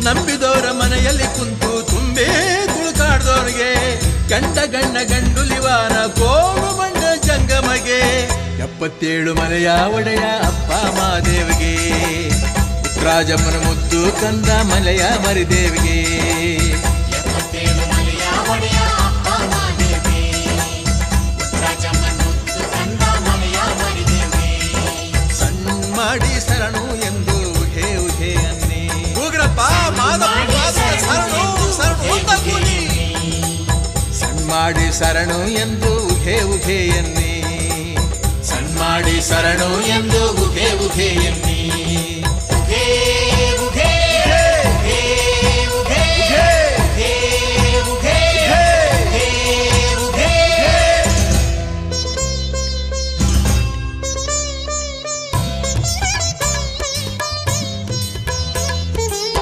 ನಂಬಿದವರ ಮನೆಯಲ್ಲಿ ಕುಂತು ತುಂಬೇ ತುಳುಕಾಡ್ದವ್ರಿಗೆ ಗಂಡ ಗಣ್ಣ ಗಂಡುಲಿವಾನ ಕೋಮು ಬಂಡ ಜಂಗಮಗೆ 77 ಮನೆಯ ಒಡೆಯ ಅಪ್ಪ ಮಾದೇವಿಗೆ ಪುತ್ರಾಜಮ್ಮನ ಮುದ್ದು ಕಂದ ಮಲೆಯ ಮರಿದೇವಿಗೆ ಮಾಡಿ ಶರಣು ಎಂದು ಉಹೇ ಉಹೇ ಅನ್ನಿ ಉಗ್ರಪ್ಪ ಶರಣು ಸಣ್ಮಾಡಿ ಶರಣು ಎಂದು ಉಹೇ ಉಹೇ ಎನ್ನಿ ಸಣ್ಮಾಡಿ ಶರಣು ಎಂದು ಉಹೇ ಉಹೇ ಎನ್ನಿ